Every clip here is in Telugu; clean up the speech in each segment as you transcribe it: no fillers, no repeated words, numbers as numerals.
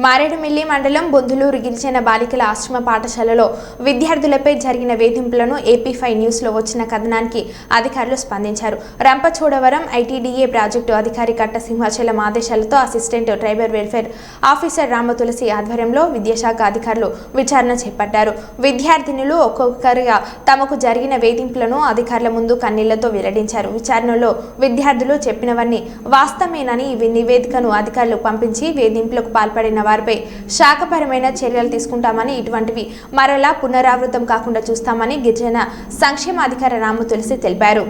మారేడుమిల్లి మండలం బొందులూరు గిరిజన బాలికల ఆశ్రమ పాఠశాలలో విద్యార్థులపై జరిగిన వేధింపులను AP5 న్యూస్లో వచ్చిన కథనానికి అధికారులు స్పందించారు. రంపచోడవరం ఐటీడీఏ ప్రాజెక్టు అధికారి కట్ట సింహాచలం ఆదేశాలతో assistant tribal welfare officer Ramatulasi ఆధ్వర్యంలో విద్యాశాఖ అధికారులు విచారణ చేపట్టారు. విద్యార్థినులు ఒక్కొక్కరిగా తమకు జరిగిన వేధింపులను అధికారుల ముందు కన్నీళ్లతో వెల్లడించారు. విచారణలో విద్యార్థులు చెప్పినవన్నీ వాస్తవేనని నివేదికను అధికారులు పంపించి వేధింపులకు పాల్పడిన వారిపై శాఖపరమైన చర్యలు తీసుకుంటామని, ఇటువంటివి మరలా పునరావృతం కాకుండా చూస్తామని గిరిజన సంక్షేమ అధికారి రామతులసి తెలిపారు.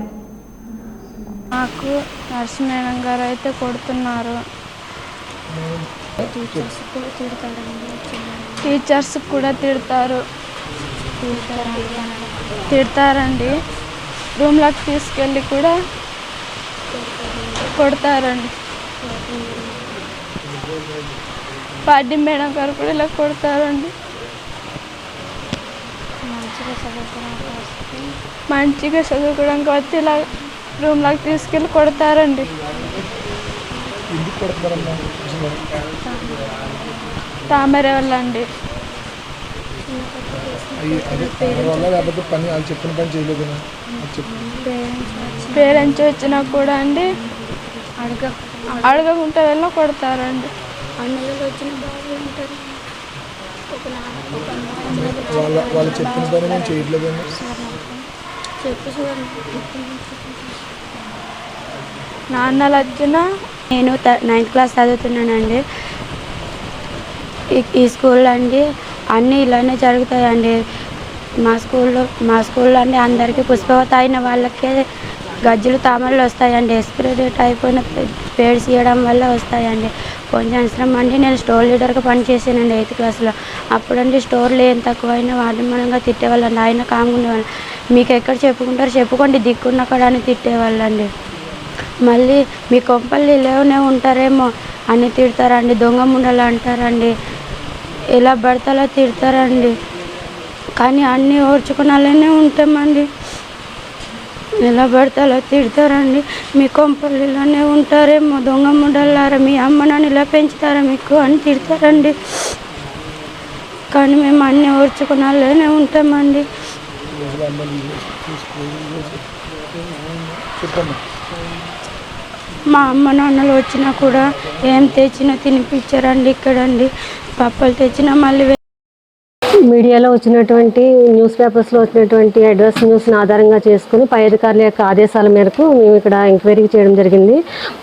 నాకు నర్సు మేడం గారు అయితే కొడుతున్నారు. టీచర్స్ కూడా తిడతారండి. రూమ్లోకి తీసుకెళ్ళి కూడా కొడతారండి. పార్టీ మేడం గారు కూడా ఇలా కొడతారండి. మంచిగా చదువుకోవడానికి వచ్చి ఇలా రూమ్లోకి తీసుకెళ్ళి కొడతారండి. తామర వల్ల అండి. పేరెంట్స్ వచ్చినా కూడా అండి అడగకుండా వెళ్ళి కొడతారండి. నాన్నలు వచ్చినా నేను 9th క్లాస్ చదువుతున్నానండి. ఈ స్కూల్లో అండి అన్నీ ఇలానే జరుగుతాయండి. మా స్కూల్లో అండి అందరికీ పుష్పవతి అయిన వాళ్ళకే గజ్జలు తామరలు వస్తాయండి. ఎక్స్పైరీ అయిపోయిన పేడ్స్ ఇవ్వడం వల్ల వస్తాయండి. కొంచెం అవసరం అండి నేను స్టోర్ లీడర్గా పనిచేసానండి 8th క్లాస్లో. అప్పుడండి స్టోర్లో ఏం తక్కువైనా వాడిమనంగా తిట్టేవాళ్ళండి. ఆయన కామ్గా ఉండేవాళ్ళు. మీకు ఎక్కడ చెప్పుకుంటారు చెప్పుకోండి దిక్కున్న కాడ అని తిట్టేవాళ్ళండి. మళ్ళీ మీ కొంపలు ఇలానే ఉంటారేమో అని తిడతారండి. దొంగ ముండలు అంటారండి. ఎలా పడతాలో తిడతారండి. కానీ అన్నీ ఓర్చుకునేలానే ఉంటామండి. ఎలా పడతాలో తిడతారండి. మీ కొంపలు ఇలానే ఉంటారేమో దొంగ ముండలారా, మీ అమ్మ నాన్న ఇలా పెంచుతారా మీకు అని తిడతారండి. కానీ మేము అన్నీ ఓర్చుకునేలానే ఉంటామండి. మా అమ్మ నాన్నలు వచ్చినా కూడా ఏం తెచ్చినా తినిపించారండి. ఇక్కడండి పప్పులు తెచ్చినా మళ్ళీ మీడియాలో వచ్చినటువంటి న్యూస్ పేపర్స్లో వచ్చినటువంటి అడ్రస్ న్యూస్ని ఆధారంగా చేసుకుని పై అధికారుల యొక్క ఆదేశాల మేరకు మేము ఇక్కడ ఎంక్వైరీ చేయడం జరిగింది.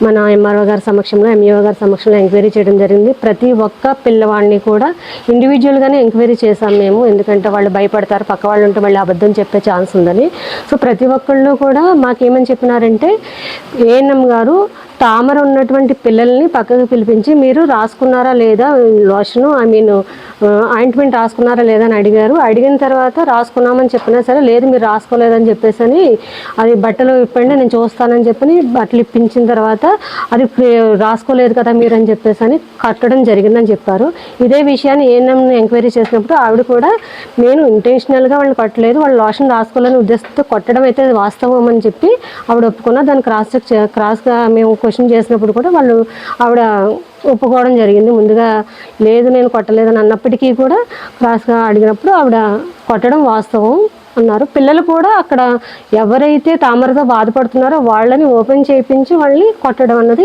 మన MRO గారి సమక్షంలో MEO గారి సమక్షంలో ఎంక్వైరీ చేయడం జరిగింది. ప్రతి ఒక్క పిల్లవాడిని కూడా ఇండివిజువల్గానే ఎంక్వైరీ చేశాం మేము. ఎందుకంటే వాళ్ళు భయపడతారు, పక్క వాళ్ళు ఉంటే మళ్ళీ అబద్ధం చెప్పే ఛాన్స్ ఉందని. సో ప్రతి ఒక్కళ్ళు కూడా మాకేమని చెప్పినారంటే ANM గారు తామర ఉన్నటువంటి పిల్లల్ని పక్కకు పిలిపించి మీరు రాసుకున్నారా లేదా లోషను ఆయింట్మెంట్ రాసుకున్నారా లేదా అని అడిగారు. అడిగిన తర్వాత రాసుకున్నామని చెప్పినా సరే లేదు మీరు రాసుకోలేదని చెప్పేసి అని అది బట్టలు ఇప్పండి నేను చూస్తానని చెప్పని బట్టలు ఇప్పించిన తర్వాత అది రాసుకోలేదు కదా మీరు అని చెప్పేసి అని కట్టడం జరిగిందని చెప్పారు. ఇదే విషయాన్ని ANM ఎంక్వైరీ చేసినప్పుడు ఆవిడ కూడా నేను ఇంటెన్షనల్గా వాళ్ళు కట్టలేదు, వాళ్ళు లోషన్ రాసుకోలేని ఉద్దేశంతో కొట్టడం అయితే వాస్తవం అని చెప్పి ఆవిడ ఒప్పుకున్నా. దాన్ని క్రాస్గా మేము క్వశ్చన్ చేసినప్పుడు కూడా ఆవిడ ఒప్పుకోవడం జరిగింది. ముందుగా లేదు నేను కొట్టలేదని అన్నప్పటికీ కూడా క్రాస్గా అడిగినప్పుడు ఆవిడ కొట్టడం వాస్తవం అన్నారు. పిల్లలు కూడా అక్కడ ఎవరైతే తామరతో బాధపడుతున్నారో వాళ్ళని ఓపెన్ చేయించి వాళ్ళని కొట్టడం అన్నది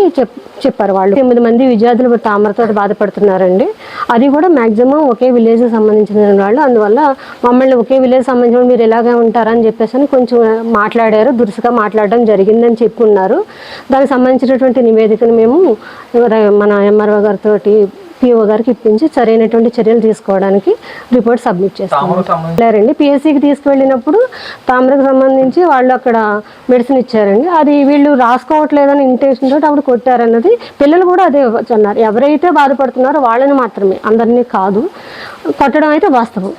చెప్పారు. వాళ్ళు 8 మంది విద్యార్థులు తామరతో బాధపడుతున్నారండి. అది కూడా మ్యాక్సిమం ఒకే విలేజ్కి సంబంధించిన వాళ్ళు. అందువల్ల మమ్మల్ని ఒకే విలేజ్ సంబంధించిన మీరు ఎలాగే ఉంటారని చెప్పేసి అని కొంచెం మాట్లాడారు, దురుసుగా మాట్లాడడం జరిగిందని చెప్పి ఉన్నారు. దానికి సంబంధించినటువంటి నివేదికను మేము మన MRO గారితో PO గారికి ఇప్పించి సరైనటువంటి చర్యలు తీసుకోవడానికి రిపోర్ట్ సబ్మిట్ చేస్తారండి. PSCకి తీసుకువెళ్ళినప్పుడు తామరకు సంబంధించి వాళ్ళు అక్కడ మెడిసిన్ ఇచ్చారండి. అది వీళ్ళు రాసుకోవట్లేదని ఇంటెన్షన్ తోటి అప్పుడు కొట్టారన్నది పిల్లలు కూడా అదే అన్నారు. ఎవరైతే బాధపడుతున్నారో వాళ్ళని మాత్రమే, అందరినీ కాదు. కొట్టడం అయితే వాస్తవం.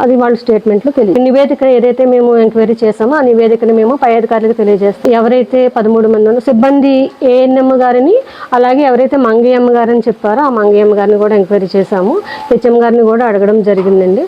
అది వాళ్ళ స్టేట్మెంట్లో తెలియదు. నివేదిక ఏదైతే మేము ఎంక్వైరీ చేసామో ఆ నివేదికను మేము పై అధికారులకు తెలియజేస్తాం. ఎవరైతే 13 మంది సిబ్బంది ANM గారిని అలాగే ఎవరైతే మంగయ్యమ్మ గారని చెప్పారో ఆ మంగయ్యమ్మ గారిని కూడా ఎంక్వైరీ చేశాము. HM గారిని కూడా అడగడం జరిగిందండి.